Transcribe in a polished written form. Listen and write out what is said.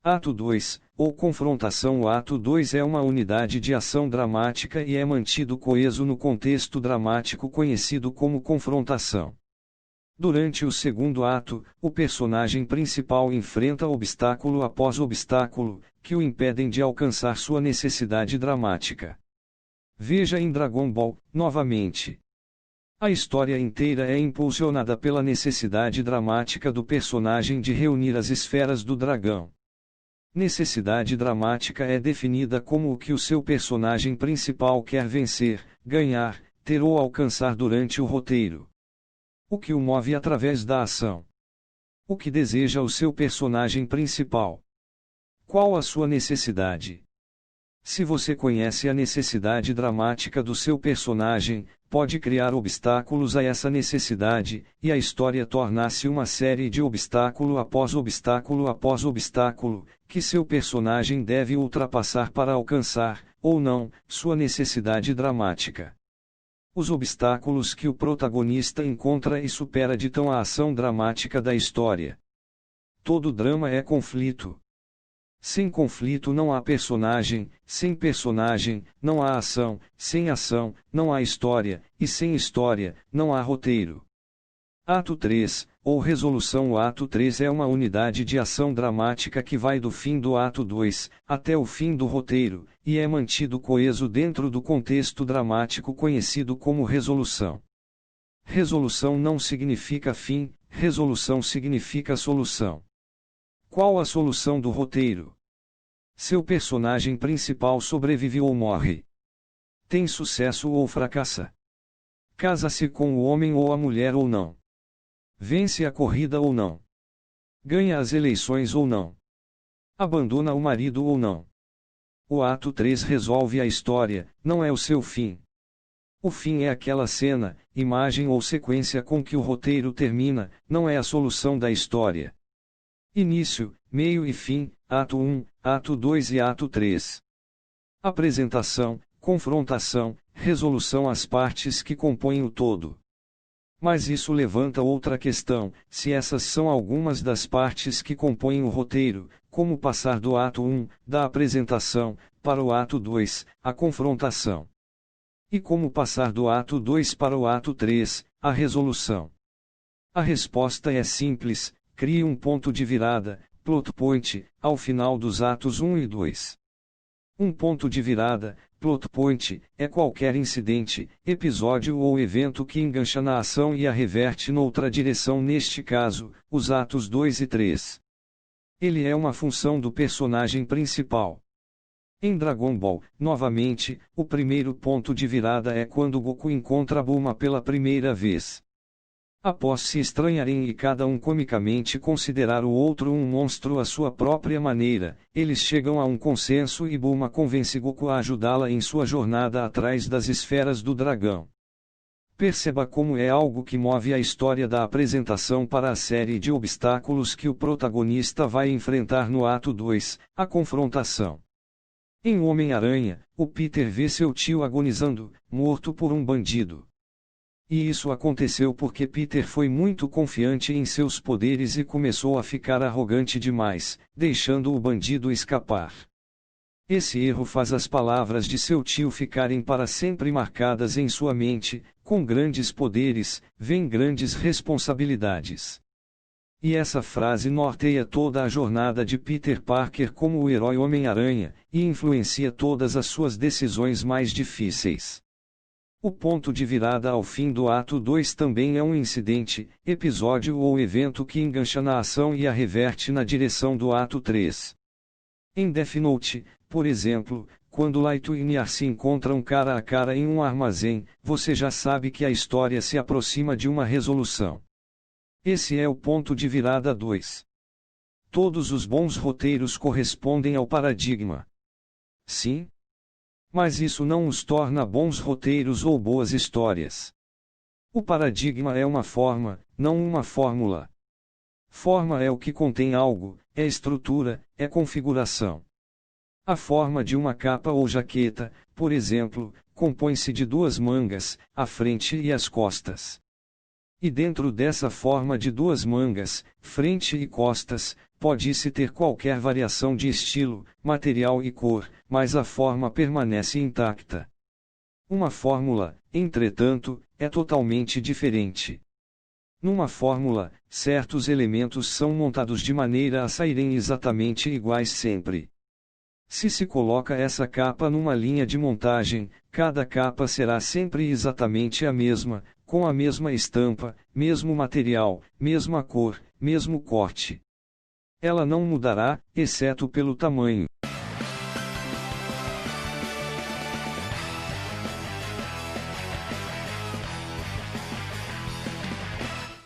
Ato 2, ou confrontação. O ato 2 é uma unidade de ação dramática e é mantido coeso no contexto dramático conhecido como confrontação. Durante o segundo ato, o personagem principal enfrenta obstáculo após obstáculo, que o impedem de alcançar sua necessidade dramática. Veja em Dragon Ball, novamente. A história inteira é impulsionada pela necessidade dramática do personagem de reunir as esferas do dragão. Necessidade dramática é definida como o que o seu personagem principal quer vencer, ganhar, ter ou alcançar durante o roteiro. O que o move através da ação. O que deseja o seu personagem principal. Qual a sua necessidade? Se você conhece a necessidade dramática do seu personagem, pode criar obstáculos a essa necessidade, e a história torna-se uma série de obstáculo após obstáculo após obstáculo, que seu personagem deve ultrapassar para alcançar, ou não, sua necessidade dramática. Os obstáculos que o protagonista encontra e supera ditam a ação dramática da história. Todo drama é conflito. Sem conflito não há personagem, sem personagem, não há ação, sem ação, não há história, e sem história, não há roteiro. Ato 3, ou resolução. O ato 3 é uma unidade de ação dramática que vai do fim do ato 2, até o fim do roteiro, e é mantido coeso dentro do contexto dramático conhecido como resolução. Resolução não significa fim, resolução significa solução. Qual a solução do roteiro? Seu personagem principal sobrevive ou morre? Tem sucesso ou fracassa? Casa-se com o homem ou a mulher ou não? Vence a corrida ou não? Ganha as eleições ou não? Abandona o marido ou não? O ato 3 resolve a história, não é o seu fim. O fim é aquela cena, imagem ou sequência com que o roteiro termina, não é a solução da história. Início, meio e fim, ato 1, ato 2 e ato 3. Apresentação, confrontação, resolução. As partes que compõem o todo. Mas isso levanta outra questão: se essas são algumas das partes que compõem o roteiro, como passar do ato 1, da apresentação, para o ato 2, a confrontação? E como passar do ato 2 para o ato 3, a resolução? A resposta é simples: crie um ponto de virada, plot point, ao final dos atos 1 e 2. Um ponto de virada, plot point, é qualquer incidente, episódio ou evento que engancha na ação e a reverte noutra direção, neste caso, os atos 2 e 3. Ele é uma função do personagem principal. Em Dragon Ball, novamente, o primeiro ponto de virada é quando Goku encontra Bulma pela primeira vez. Após se estranharem e cada um comicamente considerar o outro um monstro à sua própria maneira, eles chegam a um consenso e Bulma convence Goku a ajudá-la em sua jornada atrás das esferas do dragão. Perceba como é algo que move a história da apresentação para a série de obstáculos que o protagonista vai enfrentar no ato 2, a confrontação. Em Homem-Aranha, o Peter vê seu tio agonizando, morto por um bandido. E isso aconteceu porque Peter foi muito confiante em seus poderes e começou a ficar arrogante demais, deixando o bandido escapar. Esse erro faz as palavras de seu tio ficarem para sempre marcadas em sua mente: com grandes poderes, vêm grandes responsabilidades. E essa frase norteia toda a jornada de Peter Parker como o herói Homem-Aranha, e influencia todas as suas decisões mais difíceis. O ponto de virada ao fim do ato 2 também é um incidente, episódio ou evento que engancha na ação e a reverte na direção do ato 3. Em Death Note, por exemplo, quando Light e Niar se encontram cara a cara em um armazém, você já sabe que a história se aproxima de uma resolução. Esse é o ponto de virada 2. Todos os bons roteiros correspondem ao paradigma. Sim? Mas isso não os torna bons roteiros ou boas histórias. O paradigma é uma forma, não uma fórmula. Forma é o que contém algo, é estrutura, é configuração. A forma de uma capa ou jaqueta, por exemplo, compõe-se de duas mangas, a frente e as costas. E dentro dessa forma de duas mangas, frente e costas, pode-se ter qualquer variação de estilo, material e cor, mas a forma permanece intacta. Uma fórmula, entretanto, é totalmente diferente. Numa fórmula, certos elementos são montados de maneira a saírem exatamente iguais sempre. Se coloca essa capa numa linha de montagem, cada capa será sempre exatamente a mesma, com a mesma estampa, mesmo material, mesma cor, mesmo corte. Ela não mudará, exceto pelo tamanho.